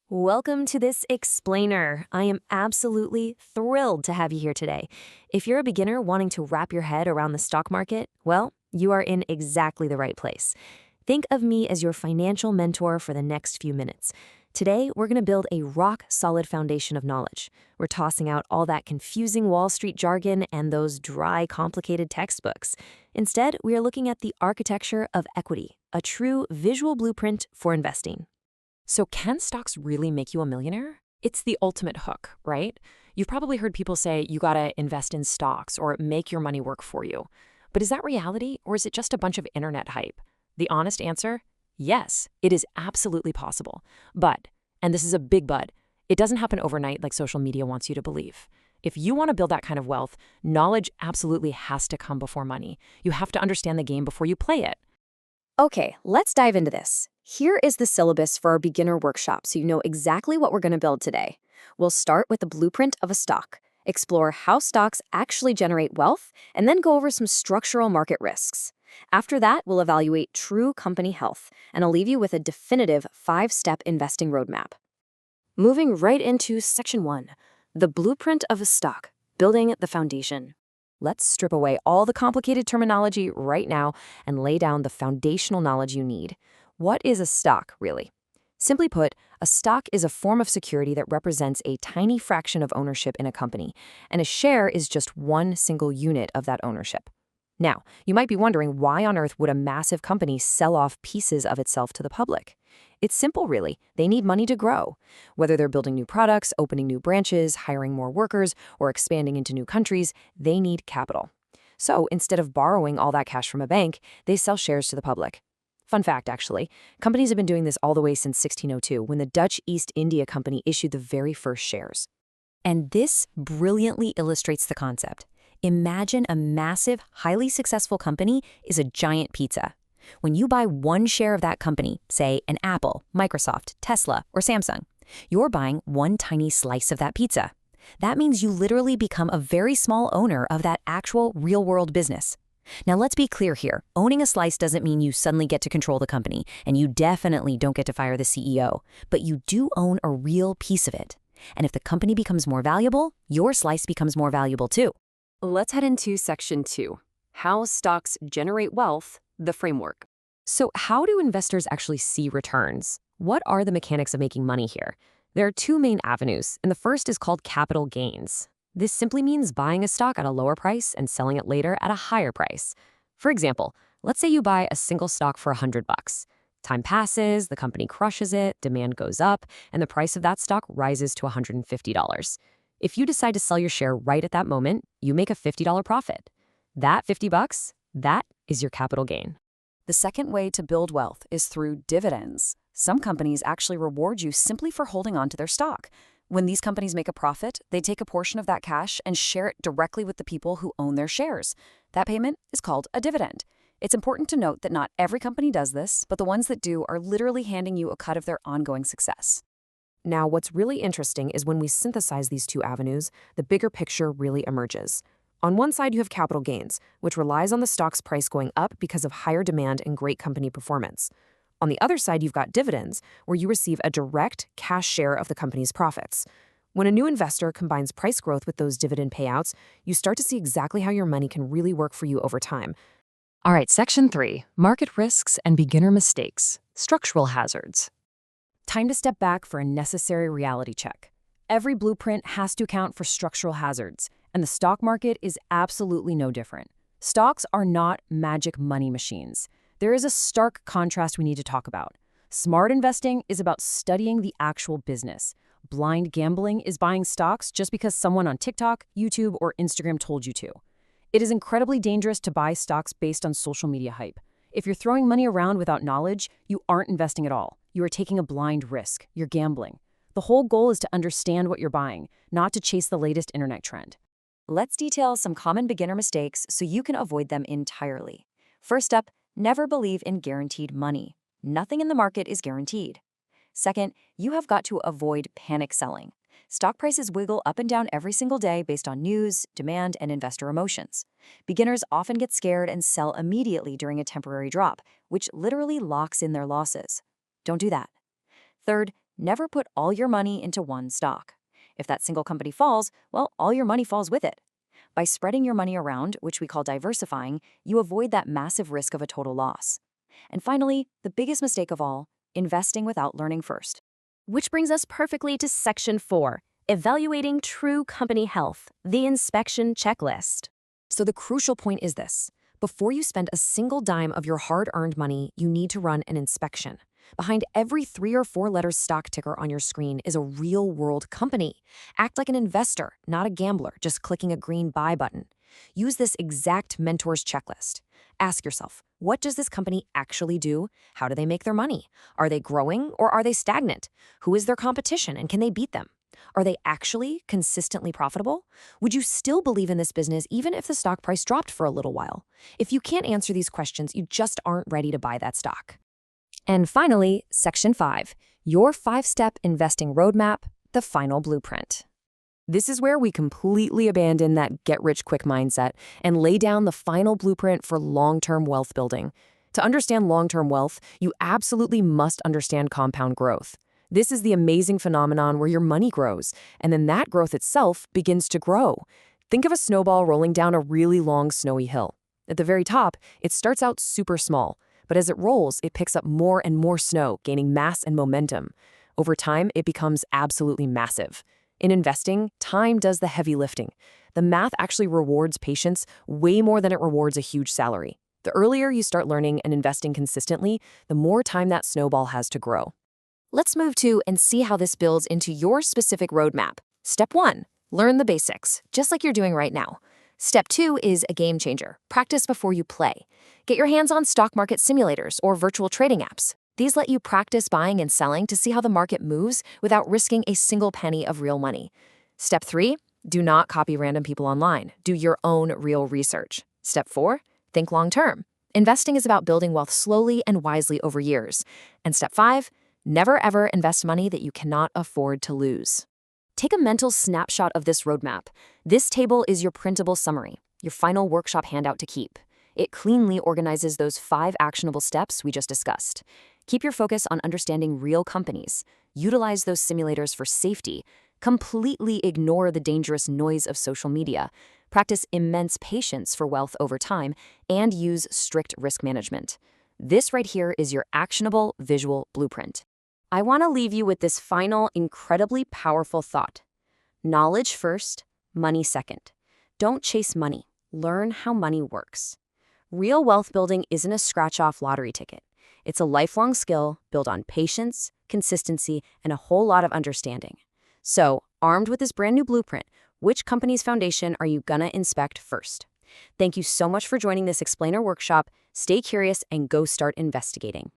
Welcome to this explainer. I am absolutely thrilled to have you here today. If you're a beginner wanting to wrap your head around the stock market, well, you are in exactly the right place. Think of me as your financial mentor for the next few minutes. Today, we're going to build a rock-solid foundation of knowledge. We're tossing out all that confusing Wall Street jargon and those dry, complicated textbooks. Instead, we are looking at the architecture of equity, a true visual blueprint for investing. So can stocks really make you a millionaire? It's the ultimate hook, right? You've probably heard people say you gotta invest in stocks or make your money work for you. But is that reality or is it just a bunch of internet hype? The honest answer? Yes, it is absolutely possible. But, and this is a big but, it doesn't happen overnight like social media wants you to believe. If you want to build that kind of wealth, knowledge absolutely has to come before money. You have to understand the game before you play it. Okay, let's dive into this. Here is the syllabus for our beginner workshop so you know exactly what we're going to build today. We'll start with the blueprint of a stock, explore how stocks actually generate wealth, and then go over some structural market risks. After that, we'll evaluate true company health, and I'll leave you with a definitive 5-step investing roadmap. Moving right into Section 1, the blueprint of a stock, building the foundation. Let's strip away all the complicated terminology right now and lay down the foundational knowledge you need. What is a stock, really? Simply put, a stock is a form of security that represents a tiny fraction of ownership in a company, and a share is just one single unit of that ownership. Now, you might be wondering why on earth would a massive company sell off pieces of itself to the public? It's simple, really. They need money to grow. Whether they're building new products, opening new branches, hiring more workers, or expanding into new countries, they need capital. So instead of borrowing all that cash from a bank, they sell shares to the public. Fun fact, actually, companies have been doing this all the way since 1602, when the Dutch East India Company issued the very first shares. And this brilliantly illustrates the concept. Imagine a massive, highly successful company is a giant pizza. When you buy one share of that company, say an Apple, Microsoft, Tesla, or Samsung, you're buying one tiny slice of that pizza. That means you literally become a very small owner of that actual real-world business. Now let's be clear here. Owning a slice doesn't mean you suddenly get to control the company, and you definitely don't get to fire the CEO, but you do own a real piece of it. And if the company becomes more valuable, your slice becomes more valuable too. Let's head into Section 2, how stocks generate wealth, the framework. So how do investors actually see returns? What are the mechanics of making money here? There are two main avenues, and the first is called capital gains. This simply means buying a stock at a lower price and selling it later at a higher price. For example, let's say you buy a single stock for $100. Time passes, the company crushes it, demand goes up, and the price of that stock rises to $150. If you decide to sell your share right at that moment, you make a $50 profit. That $50, that is your capital gain. The second way to build wealth is through dividends. Some companies actually reward you simply for holding on to their stock. When these companies make a profit, they take a portion of that cash and share it directly with the people who own their shares. That payment is called a dividend. It's important to note that not every company does this, but the ones that do are literally handing you a cut of their ongoing success. Now, what's really interesting is when we synthesize these two avenues, the bigger picture really emerges. On one side, you have capital gains, which relies on the stock's price going up because of higher demand and great company performance. On the other side, you've got dividends, where you receive a direct cash share of the company's profits. When a new investor combines price growth with those dividend payouts, you start to see exactly how your money can really work for you over time. All right, Section 3, market risks and beginner mistakes, structural hazards. Time to step back for a necessary reality check. Every blueprint has to account for structural hazards, and the stock market is absolutely no different. Stocks are not magic money machines. There is a stark contrast we need to talk about. Smart investing is about studying the actual business. Blind gambling is buying stocks just because someone on TikTok, YouTube, or Instagram told you to. It is incredibly dangerous to buy stocks based on social media hype. If you're throwing money around without knowledge, you aren't investing at all. You are taking a blind risk. You're gambling. The whole goal is to understand what you're buying, not to chase the latest internet trend. Let's detail some common beginner mistakes so you can avoid them entirely. First up, never believe in guaranteed money. Nothing in the market is guaranteed. Second, you have got to avoid panic selling. Stock prices wiggle up and down every single day based on news, demand, and investor emotions. Beginners often get scared and sell immediately during a temporary drop, which literally locks in their losses. Don't do that. Third, Never put all your money into one stock. If that single company falls, well, all your money falls with it. By spreading your money around, which we call diversifying, you avoid that massive risk of a total loss. And finally, the biggest mistake of all, investing without learning first. Which brings us perfectly to Section 4, Evaluating True Company Health, the Inspection Checklist. So the crucial point is this. Before you spend a single dime of your hard-earned money, you need to run an inspection. Behind every 3 or 4 letters stock ticker on your screen is a real-world company. Act like an investor, not a gambler, just clicking a green buy button. Use this exact mentor's checklist. Ask yourself, what does this company actually do? How do they make their money? Are they growing or are they stagnant? Who is their competition and can they beat them? Are they actually consistently profitable? Would you still believe in this business even if the stock price dropped for a little while? If you can't answer these questions, you just aren't ready to buy that stock. And finally, Section 5, your 5-step investing roadmap, the final blueprint. This is where we completely abandon that get-rich-quick mindset and lay down the final blueprint for long-term wealth building. To understand long-term wealth, you absolutely must understand compound growth. This is the amazing phenomenon where your money grows, and then that growth itself begins to grow. Think of a snowball rolling down a really long snowy hill. At the very top, it starts out super small, but as it rolls, it picks up more and more snow, gaining mass and momentum. Over time, it becomes absolutely massive. In investing, time does the heavy lifting. The math actually rewards patience way more than it rewards a huge salary. The earlier you start learning and investing consistently, the more time that snowball has to grow. Let's move to and see how this builds into your specific roadmap. Step 1, learn the basics, just like you're doing right now. Step 2 is a game changer. Practice before you play. Get your hands on stock market simulators or virtual trading apps. These let you practice buying and selling to see how the market moves without risking a single penny of real money. Step 3, do not copy random people online. Do your own real research. Step 4, think long term. Investing is about building wealth slowly and wisely over years. And step 5, never ever invest money that you cannot afford to lose. Take a mental snapshot of this roadmap. This table is your printable summary, your final workshop handout to keep. It cleanly organizes those 5 actionable steps we just discussed. Keep your focus on understanding real companies. Utilize those simulators for safety. Completely ignore the dangerous noise of social media. Practice immense patience for wealth over time, and use strict risk management. This right here is your actionable visual blueprint. I want to leave you with this final, incredibly powerful thought. Knowledge first, money second. Don't chase money. Learn how money works. Real wealth building isn't a scratch-off lottery ticket. It's a lifelong skill built on patience, consistency, and a whole lot of understanding. So, armed with this brand new blueprint, which company's foundation are you gonna inspect first? Thank you so much for joining this explainer workshop. Stay curious and go start investigating.